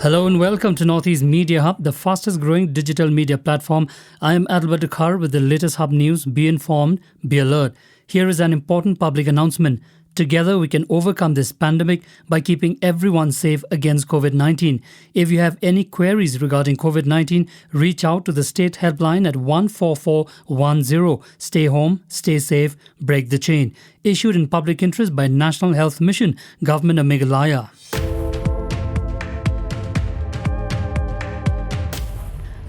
Hello and welcome to Northeast Media Hub, the fastest growing digital media platform. I am Adalbert Dakhar with the latest Hub news. Be informed, be alert. Here is an important public announcement. Together we can overcome this pandemic by keeping everyone safe against COVID-19. If you have any queries regarding COVID-19, reach out to the state helpline at 14410. Stay home, stay safe, break the chain. Issued in public interest by National Health Mission, Government of Meghalaya.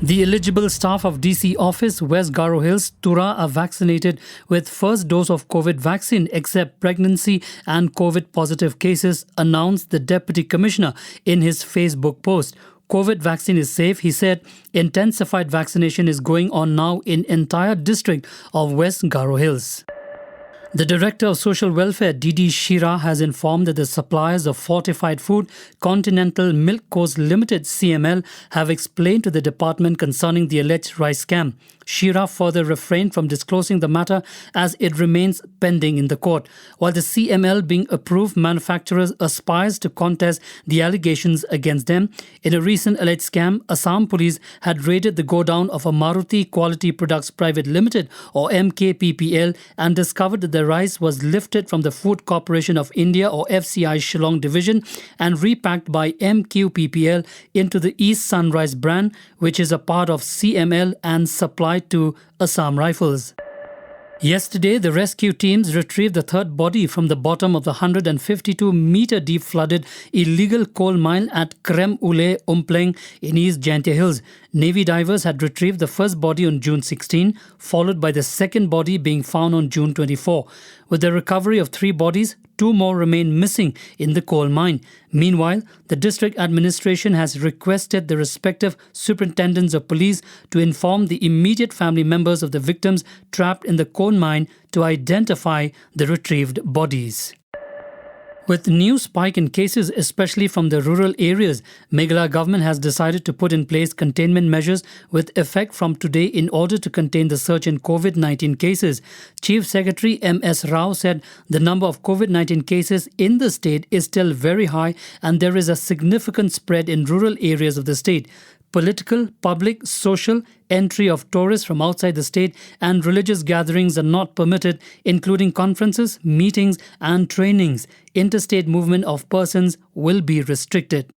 The eligible staff of DC office West Garo Hills, Tura, are vaccinated with first dose of COVID vaccine except pregnancy and COVID positive cases, announced the Deputy Commissioner in his Facebook post. COVID vaccine is safe, he said. Intensified vaccination is going on now in entire district of West Garo Hills. The Director of Social Welfare, D.D. Shira, has informed that the suppliers of fortified food, Continental Milk Coast Limited (CML), have explained to the department concerning the alleged rice scam. Shira further refrained from disclosing the matter as it remains pending in the court. While the CML, being approved manufacturers, aspires to contest the allegations against them, in a recent alleged scam, Assam Police had raided the godown of a Maruti Quality Products Private Limited or MKPPL and discovered that the rice was lifted from the Food Corporation of India or FCI Shillong Division and repacked by MQPPL into the East Sunrise brand, which is a part of CML and supplied to Assam Rifles. Yesterday, the rescue teams retrieved the third body from the bottom of the 152-meter deep flooded illegal coal mine at Krem Ule Umpleng in East Jaintia Hills. Navy divers had retrieved the first body on June 16, followed by the second body being found on June 24. With the recovery of 3 bodies, 2 more remain missing in the coal mine. Meanwhile, the district administration has requested the respective superintendents of police to inform the immediate family members of the victims trapped in the coal mine to identify the retrieved bodies. With new spike in cases, especially from the rural areas, Meghalaya government has decided to put in place containment measures with effect from today in order to contain the surge in COVID-19 cases. Chief Secretary M.S. Rao said the number of COVID-19 cases in the state is still very high and there is a significant spread in rural areas of the state. Political, public, social, entry of tourists from outside the state and religious gatherings are not permitted, including conferences, meetings and trainings. Interstate movement of persons will be restricted.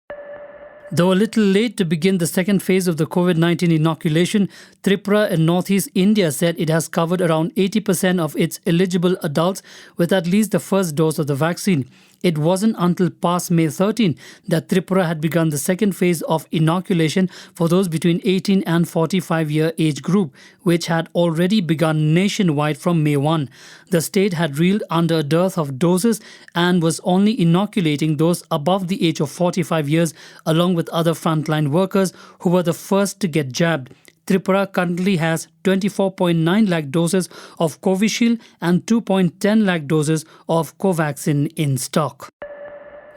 Though a little late to begin the second phase of the COVID-19 inoculation, Tripura in northeast India said it has covered around 80% of its eligible adults with at least the first dose of the vaccine. It wasn't until past May 13 that Tripura had begun the second phase of inoculation for those between 18 and 45-year age group, which had already begun nationwide from May 1. The state had reeled under a dearth of doses and was only inoculating those above the age of 45 years along with other frontline workers who were the first to get jabbed. Tripura currently has 24.9 lakh doses of Covishield and 2.10 lakh doses of Covaxin in stock.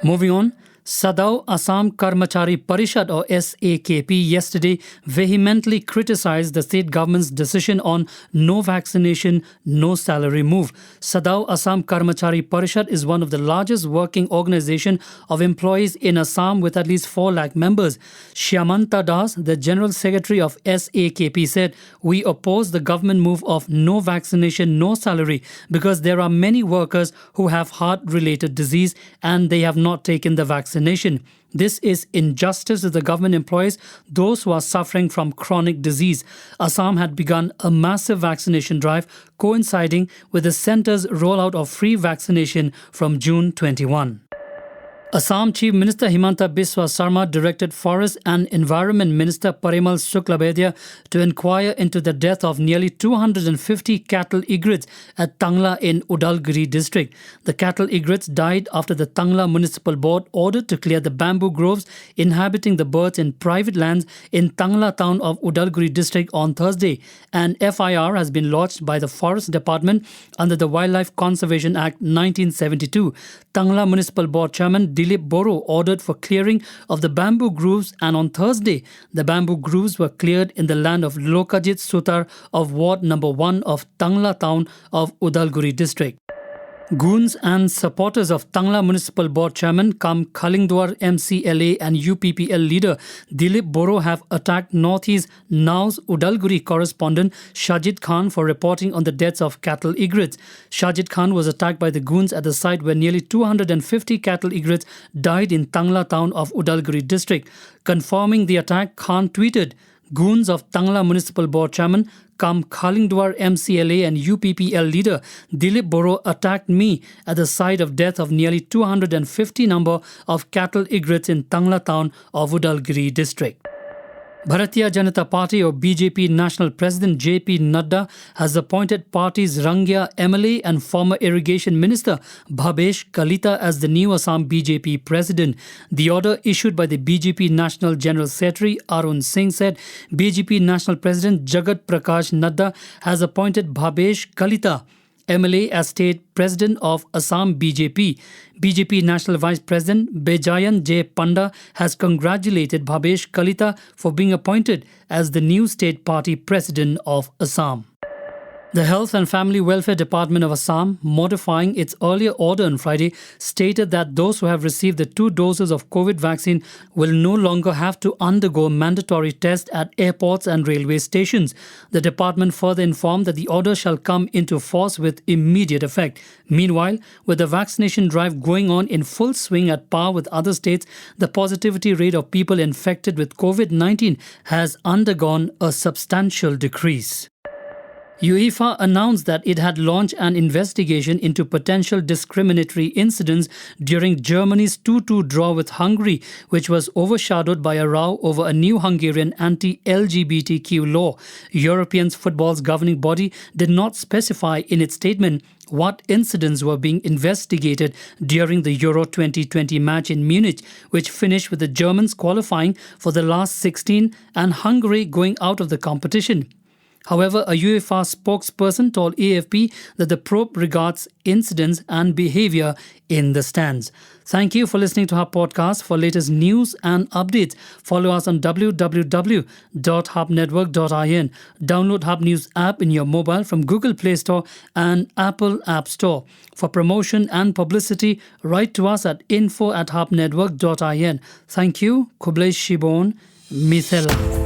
Moving on, Sadao Assam Karmachari Parishad or SAKP yesterday vehemently criticized the state government's decision on no vaccination, no salary move. Sadao Assam Karmachari Parishad is one of the largest working organization of employees in Assam with at least 4 lakh members. Shyamanta Das, the General Secretary of SAKP, said, "We oppose the government move of no vaccination, no salary because there are many workers who have heart-related disease and they have not taken the vaccination. This is injustice to the government employees, those who are suffering from chronic disease." Assam had begun a massive vaccination drive coinciding with the centre's rollout of free vaccination from June 21. Assam Chief Minister Himanta Biswa Sarma directed Forest and Environment Minister Parimal Suklabaidya to inquire into the death of nearly 250 cattle egrets at Tangla in Udalguri district. The cattle egrets died after the Tangla Municipal Board ordered to clear the bamboo groves inhabiting the birds in private lands in Tangla town of Udalguri district on Thursday. An FIR has been lodged by the Forest Department under the Wildlife Conservation Act 1972. Tangla Municipal Board Chairman Dilip Boro ordered for clearing of the bamboo grooves, and on Thursday, the bamboo grooves were cleared in the land of Lokajit Sutar of Ward number 1 of Tangla town of Udalguri district. Goons and supporters of Tangla Municipal Board Chairman cum Khalingdwar MCLA and UPPL leader Dilip Boro have attacked Northeast Now's Udalguri correspondent Shajid Khan for reporting on the deaths of cattle egrets. Shajid Khan was attacked by the goons at the site where nearly 250 cattle egrets died in Tangla town of Udalguri district. Confirming the attack, Khan tweeted, "Goons of Tangla Municipal Board Chairman cum Khalingdwar MCLA and UPPL leader Dilip Boro attacked me at the site of death of nearly 250 number of cattle egrets in Tangla town of Udalguri district." Bharatiya Janata Party or BJP National President JP Nadda has appointed party's Rangya MLA and former Irrigation Minister Bhabesh Kalita as the new Assam BJP President. The order issued by the BJP National General Secretary Arun Singh said BJP National President Jagat Prakash Nadda has appointed Bhabesh Kalita MLA as State President of Assam BJP. BJP National Vice President Bejayan J. Panda has congratulated Bhabesh Kalita for being appointed as the new State Party President of Assam. The Health and Family Welfare Department of Assam, modifying its earlier order on Friday, stated that those who have received the 2 doses of COVID vaccine will no longer have to undergo mandatory tests at airports and railway stations. The department further informed that the order shall come into force with immediate effect. Meanwhile, with the vaccination drive going on in full swing at par with other states, the positivity rate of people infected with COVID-19 has undergone a substantial decrease. UEFA announced that it had launched an investigation into potential discriminatory incidents during Germany's 2-2 draw with Hungary, which was overshadowed by a row over a new Hungarian anti-LGBTQ law. European football's governing body did not specify in its statement what incidents were being investigated during the Euro 2020 match in Munich, which finished with the Germans qualifying for the last 16 and Hungary going out of the competition. However, a UEFA spokesperson told AFP that the probe regards incidents and behavior in the stands. Thank you for listening to our podcast. For latest news and updates, follow us on www.hubnetwork.in. Download Hub News app in your mobile from Google Play Store and Apple App Store. For promotion and publicity, write to us at info@hubnetwork.in. Thank you. Kublai Shibon, Mithela.